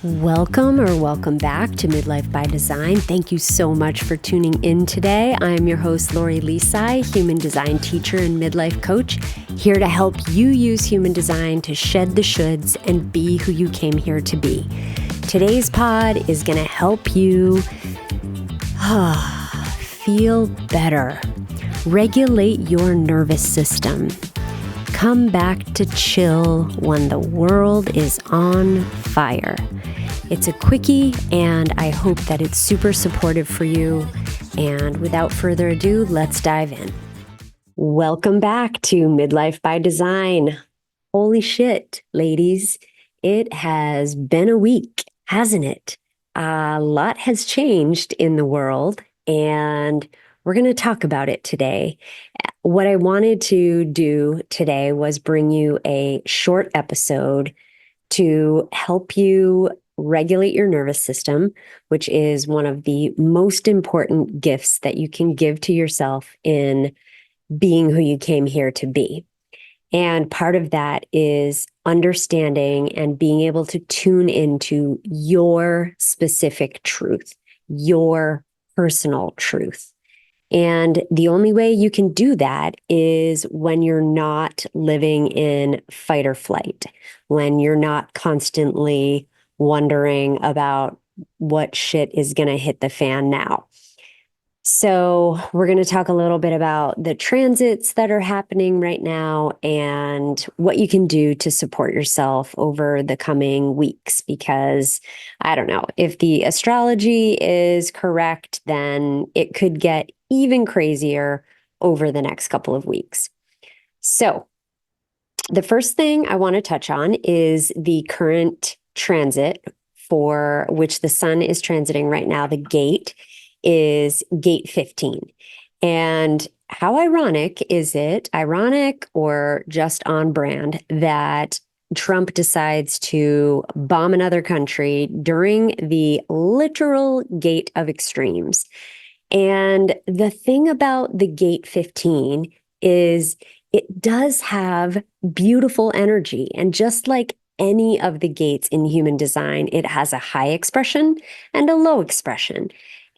Welcome back to Midlife by Design. Thank you so much for tuning in today. I am your host, Lori Lisai, human design teacher and midlife coach, here to help you use human design to shed the shoulds and be who you came here to be. Today's pod is going to help you feel better, regulate your nervous system, come back to chill when the world is on fire. It's a quickie, and I hope that it's super supportive for you. And without further ado, let's dive in. Welcome back to Midlife by Design. Holy shit, ladies. It has been a week, hasn't it? A lot has changed in the world, and we're going to talk about it today. What I wanted to do today was bring you a short episode to help you regulate your nervous system, which is one of the most important gifts that you can give to yourself in being who you came here to be. And part of that is understanding and being able to tune into your specific truth, your personal truth. And the only way you can do that is when you're not living in fight or flight, when you're not constantly wondering about what shit is going to hit the fan now. So we're going to talk a little bit about the transits that are happening right now and what you can do to support yourself over the coming weeks, because I don't know, if the astrology is correct, then it could get even crazier over the next couple of weeks. So the first thing I want to touch on is the current transit for which the sun is transiting right now. The gate is gate 15. And how ironic is it, ironic or just on brand, that Trump decides to bomb another country during the literal gate of extremes? And the thing about the gate 15 is it does have beautiful energy. And just like any of the gates in human design, it has a high expression and a low expression.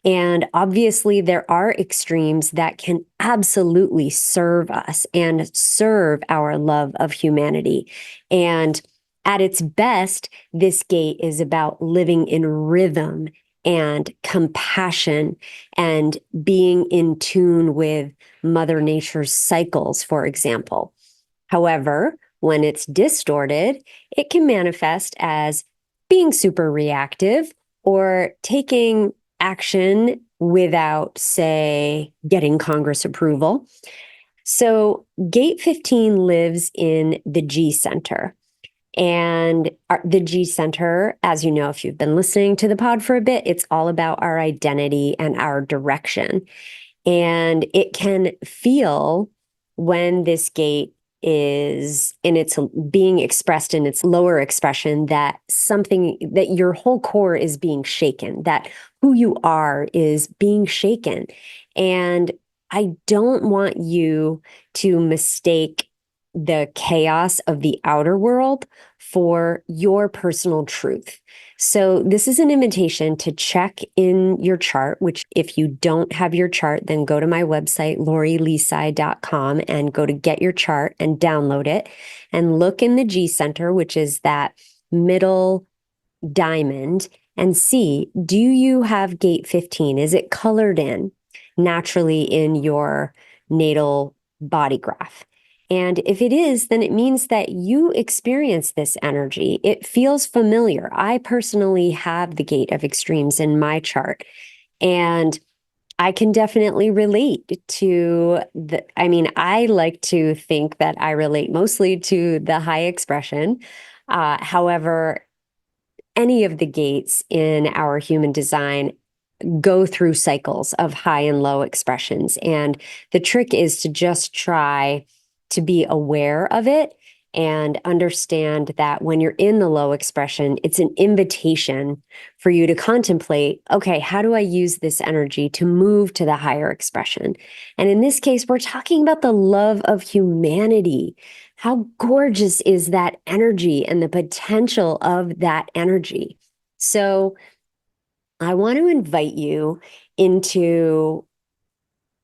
And obviously, there are extremes that can absolutely serve us and serve our love of humanity. And at its best, this gate is about living in rhythm and compassion and being in tune with Mother Nature's cycles, for example. However, when it's distorted, it can manifest as being super reactive or taking action without, say, getting Congress approval. So gate 15 lives in the G center. And the G center, as you know, if you've been listening to the pod for a bit, it's all about our identity and our direction. And it can feel, when this gate is in its being expressed in its lower expression, that something, that your whole core is being shaken, that who you are is being shaken. And I don't want you to mistake the chaos of the outer world for your personal truth. So this is an invitation to check in your chart, which if you don't have your chart, then go to my website, lorilisai.com, and go to get your chart and download it and look in the G center, which is that middle diamond, and see, do you have gate 15? Is it colored in naturally in your natal body graph? And if it is, then it means that you experience this energy. It feels familiar. I personally have the gate of extremes in my chart, and I can definitely relate to I like to think that I relate mostly to the high expression. However, any of the gates in our human design go through cycles of high and low expressions. And the trick is to just try to be aware of it and understand that when you're in the low expression, it's an invitation for you to contemplate, okay, how do I use this energy to move to the higher expression? And in this case, we're talking about the love of humanity. How gorgeous is that energy and the potential of that energy? So I want to invite you into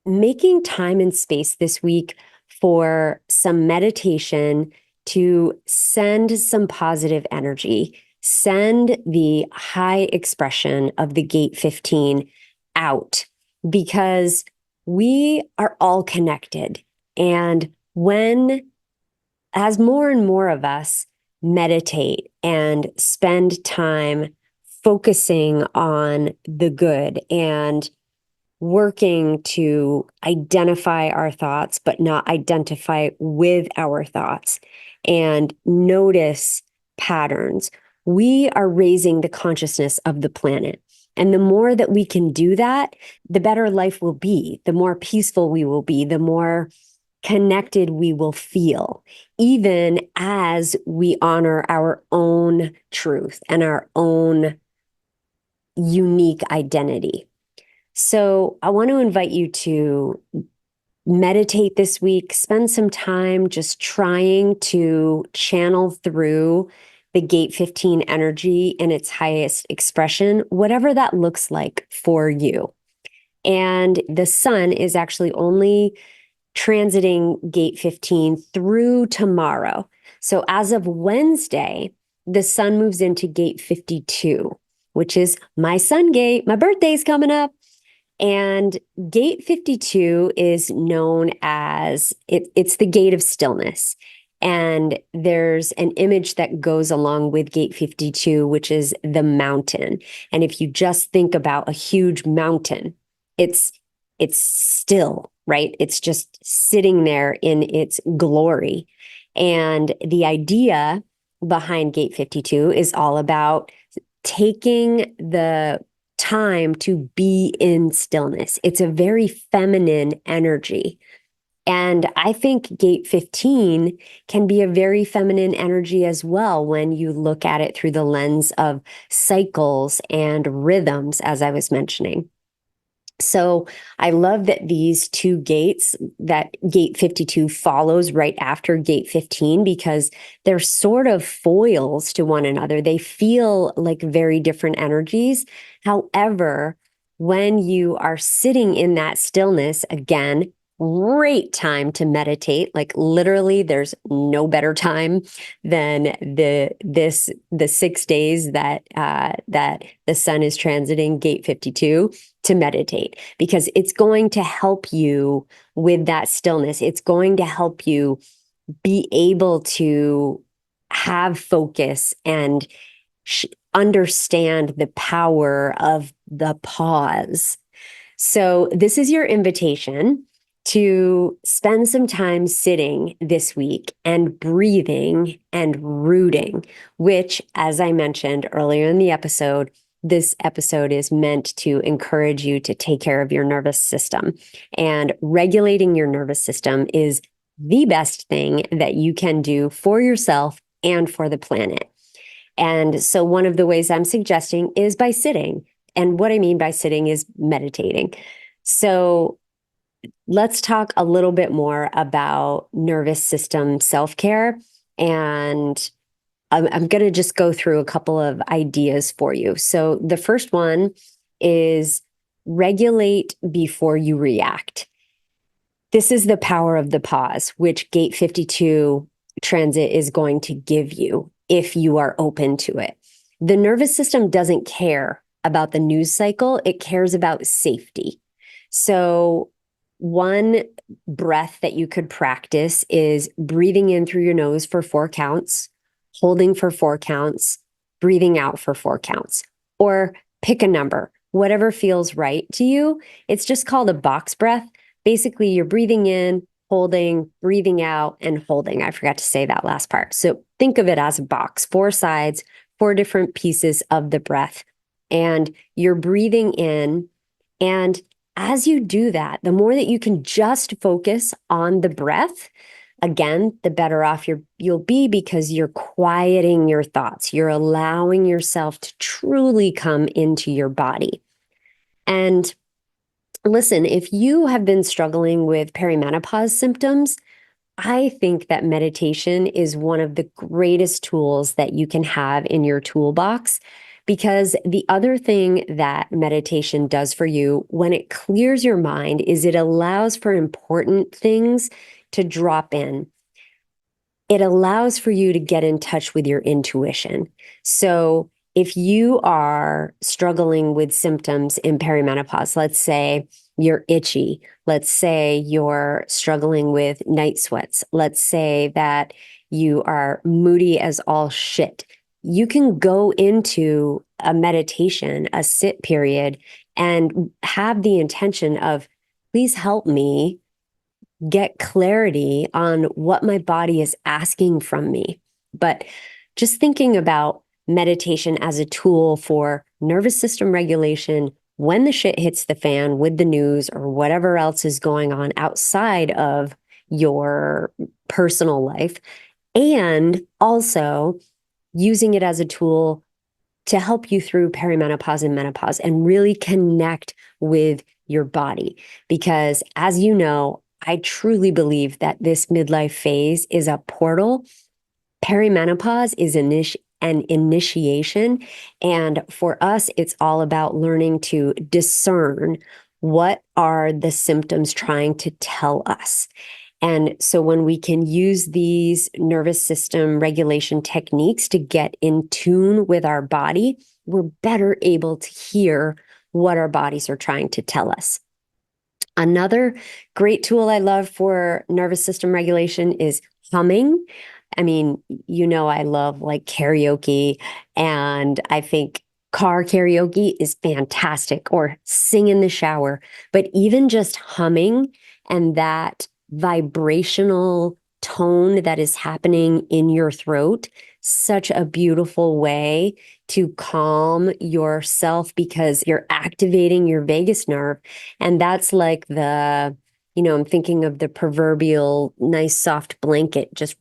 making time and space this week for some meditation to send some positive energy, send the high expression of the gate 15 out, because we are all connected. And as more and more of us meditate and spend time focusing on the good and working to identify our thoughts, but not identify with our thoughts and notice patterns, we are raising the consciousness of the planet. And the more that we can do that, the better life will be, the more peaceful we will be, the more connected we will feel, even as we honor our own truth and our own unique identity. So I want to invite you to meditate this week, spend some time just trying to channel through the gate 15 energy in its highest expression, whatever that looks like for you. And the sun is actually only transiting gate 15 through tomorrow. So as of Wednesday, the sun moves into gate 52, which is my sun gate. My birthday's coming up. And gate 52 is known as it's the gate of stillness. And there's an image that goes along with gate 52, which is the mountain. And if you just think about a huge mountain, it's still, right? It's just sitting there in its glory. And the idea behind gate 52 is all about taking the time to be in stillness. It's a very feminine energy. And I think gate 15 can be a very feminine energy as well when you look at it through the lens of cycles and rhythms, as I was mentioning. So I love that these two gates, that gate 52 follows right after gate 15, because they're sort of foils to one another. They feel like very different energies. However, when you are sitting in that stillness, again, great time to meditate. Like literally, there's no better time than the 6 days that the sun is transiting gate 52 to meditate, because it's going to help you with that stillness. It's going to help you be able to have focus and understand the power of the pause. So this is your invitation to spend some time sitting this week and breathing and rooting, which, as I mentioned earlier in the episode, this episode is meant to encourage you to take care of your nervous system. And regulating your nervous system is the best thing that you can do for yourself and for the planet. And so one of the ways I'm suggesting is by sitting. And what I mean by sitting is meditating. So let's talk a little bit more about nervous system self-care. And I'm going to just go through a couple of ideas for you. So the first one is regulate before you react. This is the power of the pause, which gate 52 transit is going to give you if you are open to it. The nervous system doesn't care about the news cycle. It cares about safety. So one breath that you could practice is breathing in through your nose for 4 counts, holding for 4 counts, breathing out for 4 counts, or pick a number, whatever feels right to you. It's just called a box breath. Basically, you're breathing in, holding, breathing out, and holding. I forgot to say that last part. So think of it as a box, 4 sides, 4 different pieces of the breath. And you're breathing in. And as you do that, the more that you can just focus on the breath, again, the better off you'll be, because you're quieting your thoughts. You're allowing yourself to truly come into your body. And listen, if you have been struggling with perimenopause symptoms, I think that meditation is one of the greatest tools that you can have in your toolbox, Because the other thing that meditation does for you when it clears your mind is it allows for important things to drop in. It allows for you to get in touch with your intuition. So if you are struggling with symptoms in perimenopause, let's say you're itchy, let's say you're struggling with night sweats, let's say that you are moody as all shit, you can go into a meditation, a sit period, and have the intention of, please help me get clarity on what my body is asking from me. But just thinking about meditation as a tool for nervous system regulation when the shit hits the fan with the news or whatever else is going on outside of your personal life, and also using it as a tool to help you through perimenopause and menopause and really connect with your body. Because as you know, I truly believe that this midlife phase is a portal. Perimenopause is an initiation. And for us, it's all about learning to discern what are the symptoms trying to tell us. And so when we can use these nervous system regulation techniques to get in tune with our body, we're better able to hear what our bodies are trying to tell us. Another great tool I love for nervous system regulation is humming. I mean, I love like karaoke, and I think car karaoke is fantastic, or sing in the shower. But even just humming and that vibrational tone that is happening in your throat, such a beautiful way to calm yourself because you're activating your vagus nerve. And that's like I'm thinking of the proverbial nice soft blanket just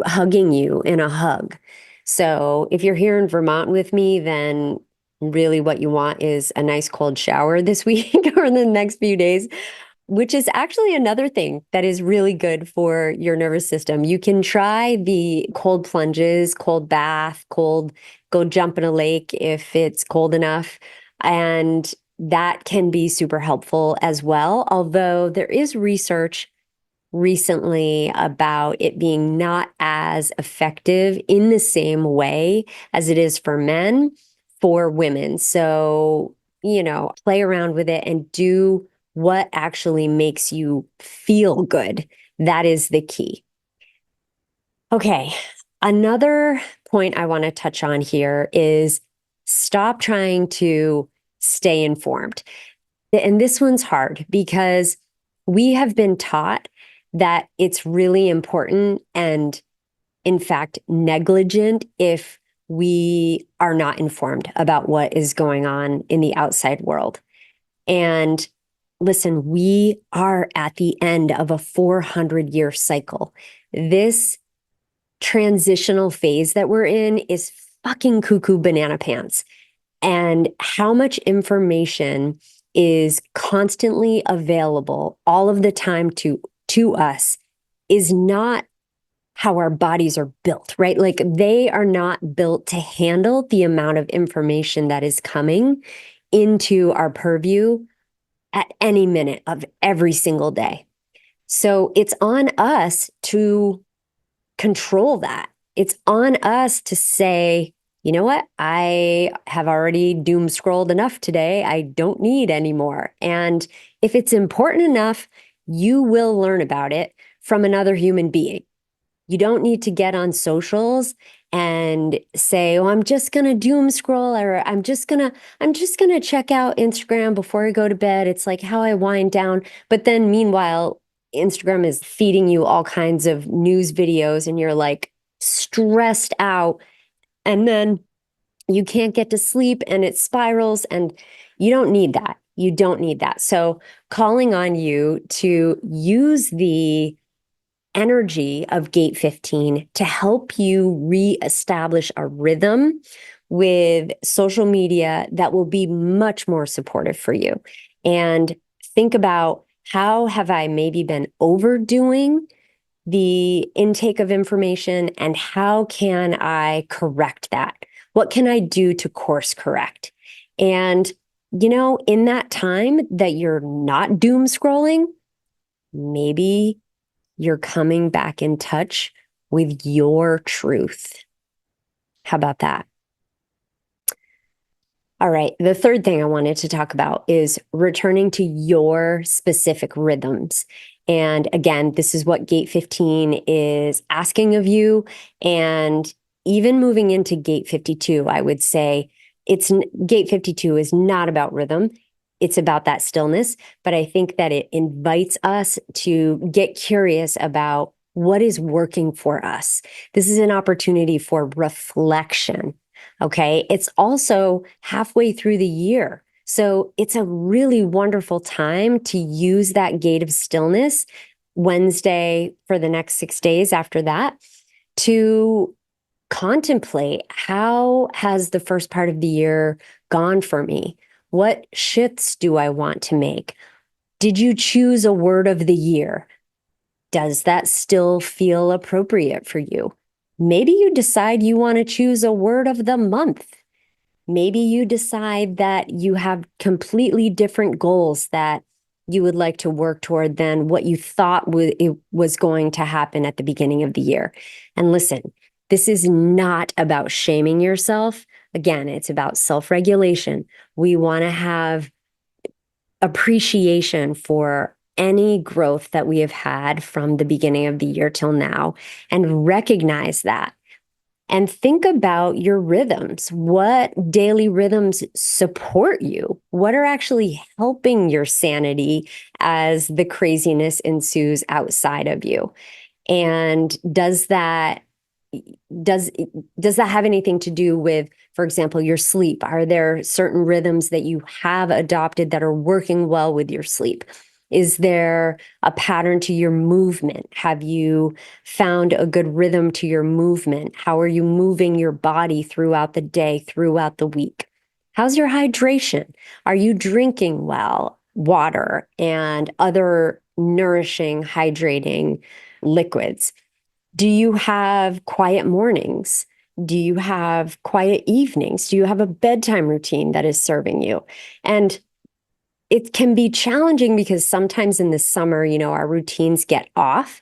hugging you in a hug. So if you're here in Vermont with me, then really what you want is a nice cold shower this week or in the next few days, which is actually another thing that is really good for your nervous system. You can try the cold plunges, cold bath, go jump in a lake if it's cold enough. And that can be super helpful as well. Although there is research recently about it being not as effective in the same way as it is for men for women. So, play around with it and do what actually makes you feel good. That is the key. Okay. Another point I want to touch on here is stop trying to stay informed. And this one's hard because we have been taught that it's really important and, in fact, negligent if we are not informed about what is going on in the outside world. And listen, we are at the end of a 400-year cycle. This transitional phase that we're in is fucking cuckoo banana pants. And how much information is constantly available all of the time to us is not how our bodies are built, right? Like they are not built to handle the amount of information that is coming into our purview at any minute of every single day. So it's on us to control that. It's on us to say, you know what? I have already doom scrolled enough today. I don't need any more. And if it's important enough, you will learn about it from another human being. You don't need to get on socials and say, "Oh, I'm just going to doom scroll," or I'm just going to check out Instagram before I go to bed. It's like how I wind down. But then meanwhile, Instagram is feeding you all kinds of news videos and you're like stressed out, and then you can't get to sleep and it spirals, and you don't need that. You don't need that. So calling on you to use the energy of gate 15 to help you reestablish a rhythm with social media that will be much more supportive for you. And think about, how have I maybe been overdoing the intake of information, and how can I correct that? What can I do to course correct? And, in that time that you're not doom scrolling, maybe you're coming back in touch with your truth. How about that? All right. The third thing I wanted to talk about is returning to your specific rhythms. And again, this is what Gate 15 is asking of you. And even moving into Gate 52, I would say Gate 52 is not about rhythm. It's about that stillness. But I think that it invites us to get curious about what is working for us. This is an opportunity for reflection. Okay. It's also halfway through the year. So it's a really wonderful time to use that gate of stillness Wednesday for the next 6 days after that to contemplate, how has the first part of the year gone for me? What shifts do I want to make? Did you choose a word of the year? Does that still feel appropriate for you? Maybe you decide you want to choose a word of the month. Maybe you decide that you have completely different goals that you would like to work toward than what you thought it was going to happen at the beginning of the year. And listen, this is not about shaming yourself. Again, it's about self-regulation. We want to have appreciation for any growth that we have had from the beginning of the year till now and recognize that. And think about your rhythms. What daily rhythms support you? What are actually helping your sanity as the craziness ensues outside of you? And does that have anything to do with, for example, your sleep? Are there certain rhythms that you have adopted that are working well with your sleep? Is there a pattern to your movement? Have you found a good rhythm to your movement? How are you moving your body throughout the day, throughout the week? How's your hydration? Are you drinking well, water and other nourishing, hydrating liquids? Do you have quiet mornings? Do you have quiet evenings? Do you have a bedtime routine that is serving you? And it can be challenging because sometimes in the summer, our routines get off.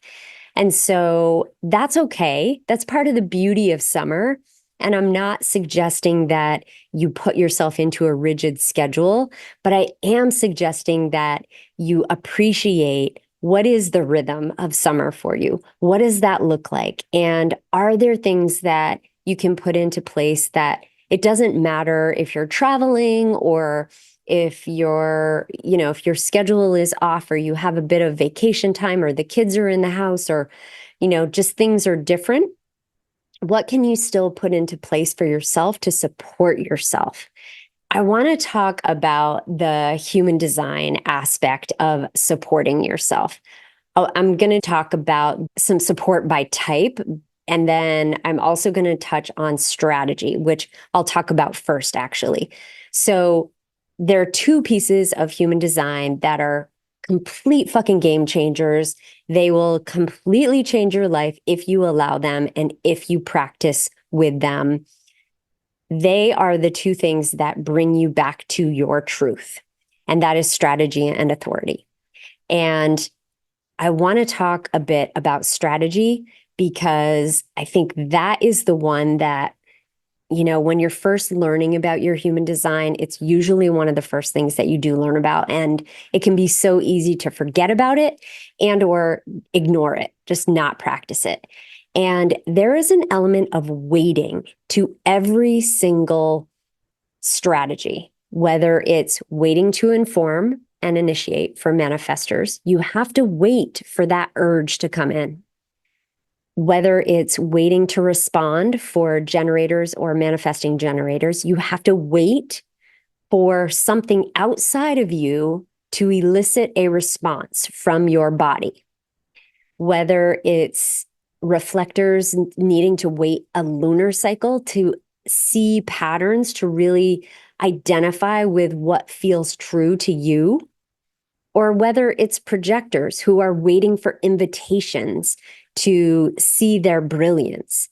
And so that's okay. That's part of the beauty of summer. And I'm not suggesting that you put yourself into a rigid schedule, but I am suggesting that you appreciate what is the rhythm of summer for you. What does that look like? And are there things that you can put into place that it doesn't matter if you're traveling or if if your schedule is off or you have a bit of vacation time or the kids are in the house or, just things are different. What can you still put into place for yourself to support yourself? I want to talk about the human design aspect of supporting yourself. I'm going to talk about some support by type. And then I'm also going to touch on strategy, which I'll talk about first, actually. So there are two pieces of human design that are complete fucking game changers. They will completely change your life if you allow them and if you practice with them. They are the two things that bring you back to your truth, and that is strategy and authority. And I want to talk a bit about strategy because I think that is the one that, when you're first learning about your human design, it's usually one of the first things that you do learn about. And it can be so easy to forget about it and or ignore it, just not practice it. And there is an element of waiting to every single strategy, whether it's waiting to inform and initiate for manifestors. You have to wait for that urge to come in. Whether it's waiting to respond for generators or manifesting generators, you have to wait for something outside of you to elicit a response from your body. Whether it's reflectors needing to wait a lunar cycle to see patterns, to really identify with what feels true to you, or whether it's projectors who are waiting for invitations to see their brilliance.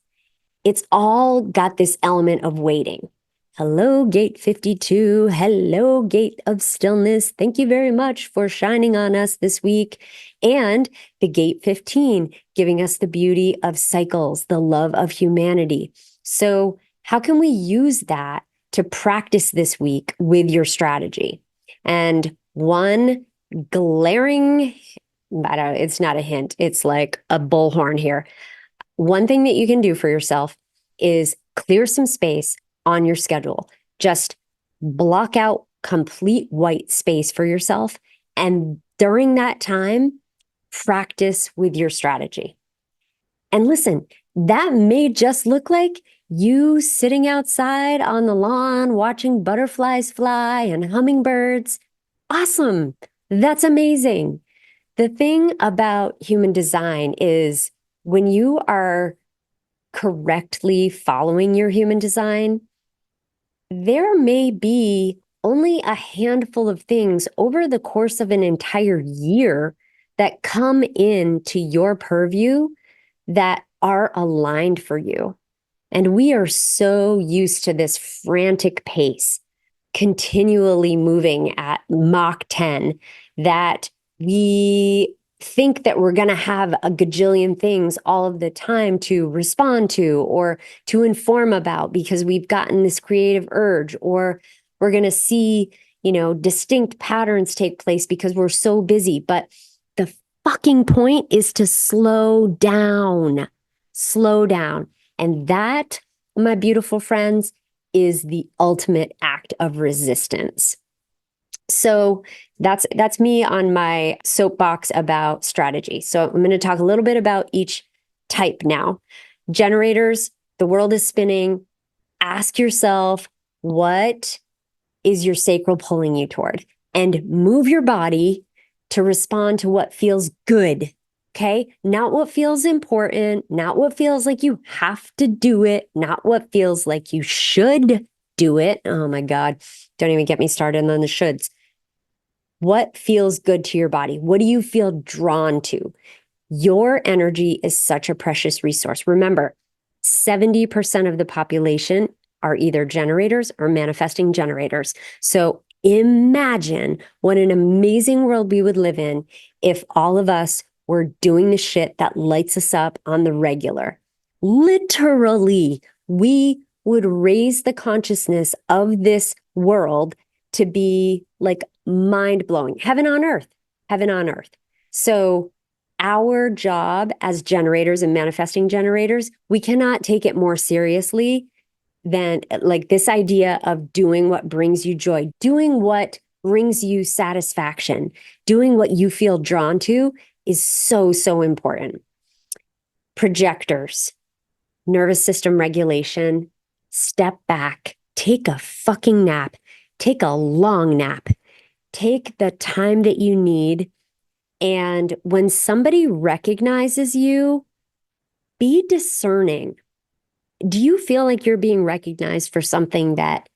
it's all got this element of waiting. Hello, gate 52. Hello, gate of stillness. Thank you very much for shining on us this week. And the gate 15, giving us the beauty of cycles, the love of humanity. So how can we use that to practice this week with your strategy? And one glaring, I don't know, it's not a hint, it's like a bullhorn here. One thing that you can do for yourself is clear some space on your schedule. Just block out complete white space for yourself. And during that time, practice with your strategy. And listen, that may just look like you sitting outside on the lawn, watching butterflies fly and hummingbirds. Awesome. That's amazing. The thing about human design is when you are correctly following your human design, there may be only a handful of things over the course of an entire year that come into your purview that are aligned for you. And we are so used to this frantic pace, continually moving at Mach 10, that we think that we're going to have a gajillion things all of the time to respond to or to inform about because we've gotten this creative urge, or we're going to see, distinct patterns take place because we're so busy. But the fucking point is to slow down. Slow down. And that, my beautiful friends, is the ultimate act of resistance. So that's me on my soapbox about strategy. So I'm going to talk a little bit about each type now. Generators, the world is spinning. Ask yourself, what is your sacral pulling you toward? And move your body to respond to what feels good. Okay? Not what feels important, not what feels like you have to do it, not what feels like you should do it. Oh my God. Don't even get me started on the shoulds. What feels good to your body? What do you feel drawn to? Your energy is such a precious resource. Remember, 70% of the population are either generators or manifesting generators. So imagine what an amazing world we would live in if all of us were doing the shit that lights us up on the regular. Literally, we would raise the consciousness of this world to be like mind-blowing. Heaven on earth, heaven on earth. So our job as generators and manifesting generators, we cannot take it more seriously than like this idea of doing what brings you joy, doing what brings you satisfaction, doing what you feel drawn to is so, so important. Projectors, nervous system regulation, step back, take a fucking nap, take a long nap, take the time that you need. And when somebody recognizes you, be discerning. Do you feel like you're being recognized for something that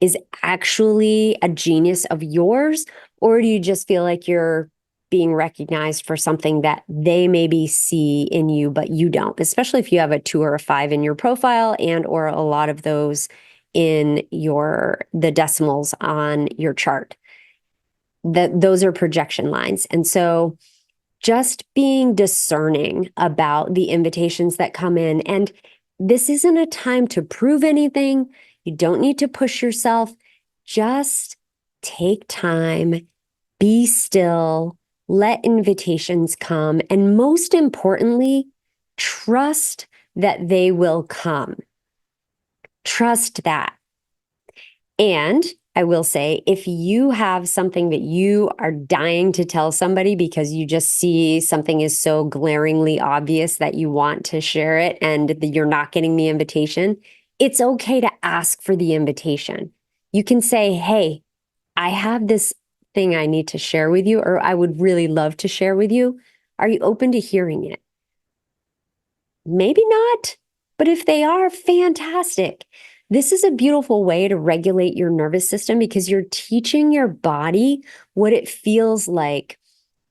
is actually a genius of yours? Or do you just feel like you're being recognized for something that they maybe see in you, but you don't, especially if you have a 2 or a 5 in your profile and or a lot of those in the decimals on your chart. Those are projection lines. And so just being discerning about the invitations that come in. And this isn't a time to prove anything. You don't need to push yourself. Just take time, be still, let invitations come. And most importantly, trust that they will come. Trust that. And I will say, if you have something that you are dying to tell somebody because you just see something is so glaringly obvious that you want to share it and you're not getting the invitation, it's okay to ask for the invitation. You can say, hey, I have this thing I need to share with you, or I would really love to share with you. Are you open to hearing it? Maybe not, but if they are, fantastic. This is a beautiful way to regulate your nervous system because you're teaching your body what it feels like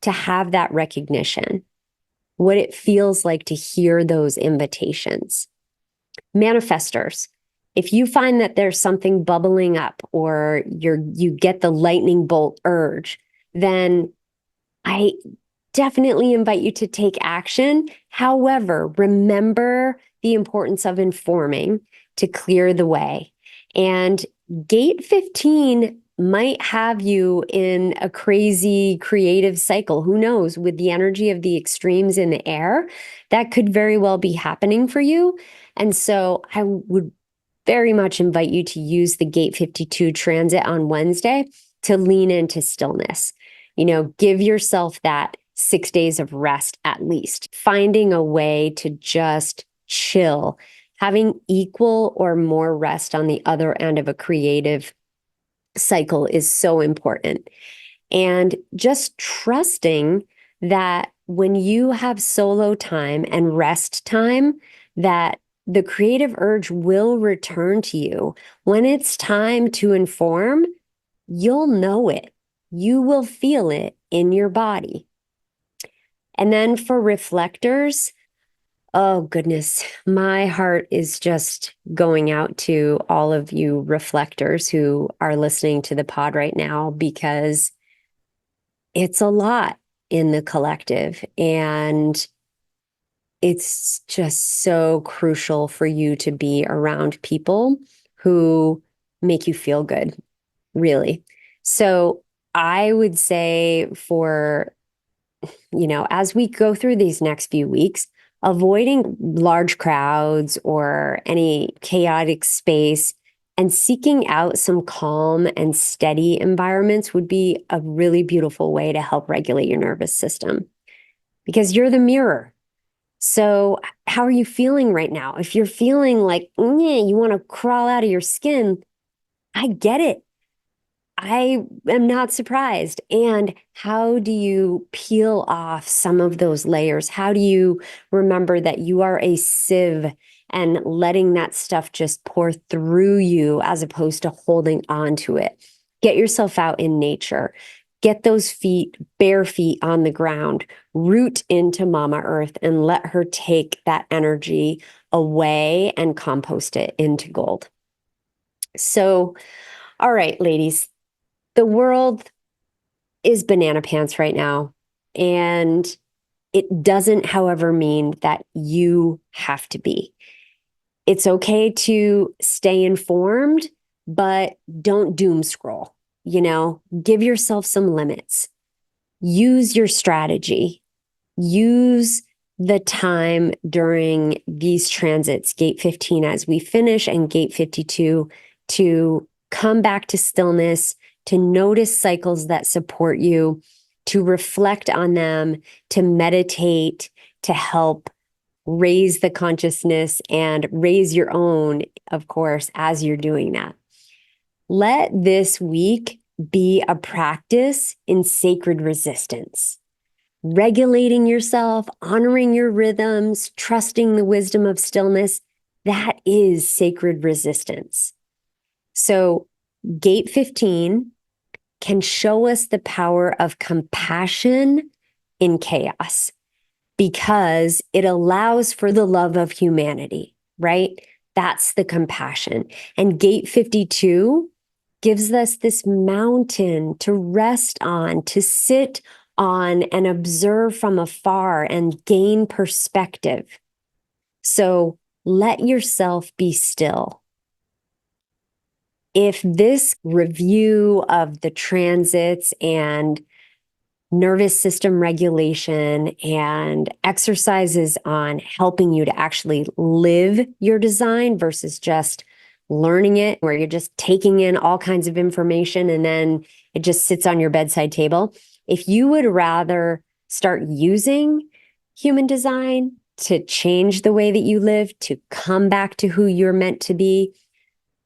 to have that recognition, what it feels like to hear those invitations. Manifestors. If you find that there's something bubbling up or you get the lightning bolt urge, then I definitely invite you to take action. However, remember the importance of informing to clear the way. And gate 15 might have you in a crazy creative cycle. Who knows? With the energy of the extremes in the air, that could very well be happening for you. And so I would very much invite you to use the gate 52 transit on Wednesday to lean into stillness. Give yourself that 6 days of rest at least, finding a way to just chill, having equal or more rest on the other end of a creative cycle is so important. And just trusting that when you have solo time and rest time, that the creative urge will return to you. When it's time to inform, you'll know it. You will feel it in your body. And then for reflectors, oh goodness, my heart is just going out to all of you reflectors who are listening to the pod right now, because it's a lot in the collective. And it's just so crucial for you to be around people who make you feel good, really. So I would say as we go through these next few weeks, avoiding large crowds or any chaotic space and seeking out some calm and steady environments would be a really beautiful way to help regulate your nervous system, because you're the mirror. So how are you feeling right now? If you're feeling like you want to crawl out of your skin, I get it. I am not surprised. And how do you peel off some of those layers? How do you remember that you are a sieve and letting that stuff just pour through you as opposed to holding on to it? Get yourself out in nature. Get those feet, bare feet on the ground, root into Mama Earth and let her take that energy away and compost it into gold. So, all right, ladies, the world is banana pants right now. And it doesn't, however, mean that you have to be. It's okay to stay informed, but don't doom scroll. Give yourself some limits. Use your strategy. Use the time during these transits, gate 15 as we finish and gate 52, to come back to stillness, to notice cycles that support you, to reflect on them, to meditate, to help raise the consciousness and raise your own, of course, as you're doing that. Let this week be a practice in sacred resistance. Regulating yourself, honoring your rhythms, trusting the wisdom of stillness, that is sacred resistance. So gate 15 can show us the power of compassion in chaos, because it allows for the love of humanity, right? That's the compassion. And gate 52 gives us this mountain to rest on, to sit on and observe from afar and gain perspective. So let yourself be still. If this review of the transits and nervous system regulation and exercises on helping you to actually live your design versus just learning it, where you're just taking in all kinds of information and then it just sits on your bedside table. If you would rather start using human design to change the way that you live, to come back to who you're meant to be,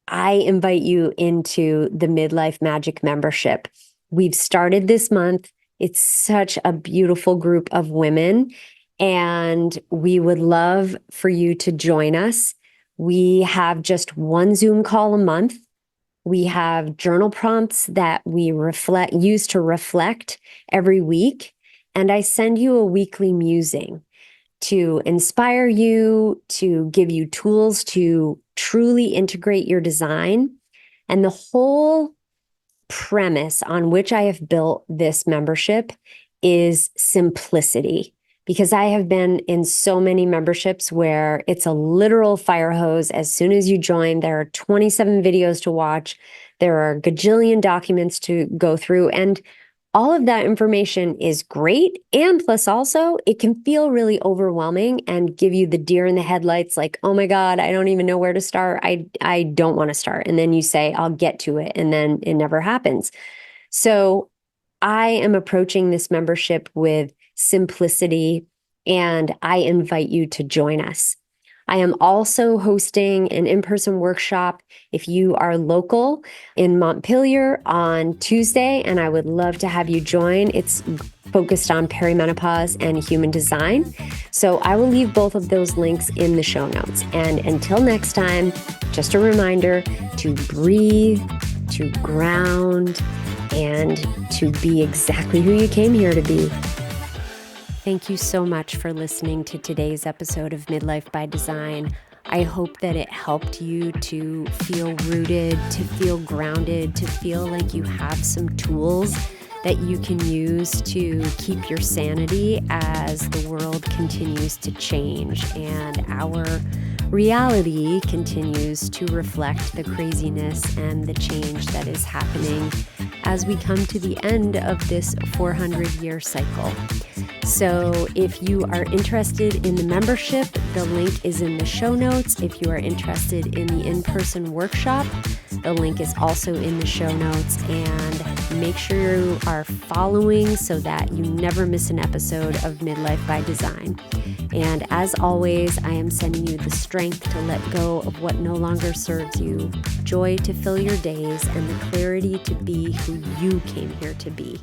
I invite you into the Midlife Magic membership. We've started this month. It's such a beautiful group of women, and we would love for you to join us. We have just one Zoom call a month. We have journal prompts that we use to reflect every week, and I send you a weekly musing. to inspire you, to give you tools to truly integrate your design. And the whole premise on which I have built this membership is simplicity. Because I have been in so many memberships where it's a literal fire hose. As soon as you join, there are 27 videos to watch. There are a gajillion documents to go through. And all of that information is great. And plus also, it can feel really overwhelming and give you the deer in the headlights, like, oh my God, I don't even know where to start. I don't want to start. And then you say, I'll get to it. And then it never happens. So I am approaching this membership with simplicity, and I invite you to join us. I am also hosting an in-person workshop if you are local in Montpelier on Tuesday, and I would love to have you join. It's focused on perimenopause and human design. So I will leave both of those links in the show notes. And until next time, just a reminder to breathe, to ground, and to be exactly who you came here to be. Thank you so much for listening to today's episode of Midlife by Design. I hope that it helped you to feel rooted, to feel grounded, to feel like you have some tools that you can use to keep your sanity as the world continues to change and our reality continues to reflect the craziness and the change that is happening as we come to the end of this 400-year cycle. So if you are interested in the membership, the link is in the show notes. If you are interested in the in-person workshop, the link is also in the show notes. And make sure you are following so that you never miss an episode of Midlife by Design. And as always, I am sending you the strength to let go of what no longer serves you, joy to fill your days, and the clarity to be who you came here to be.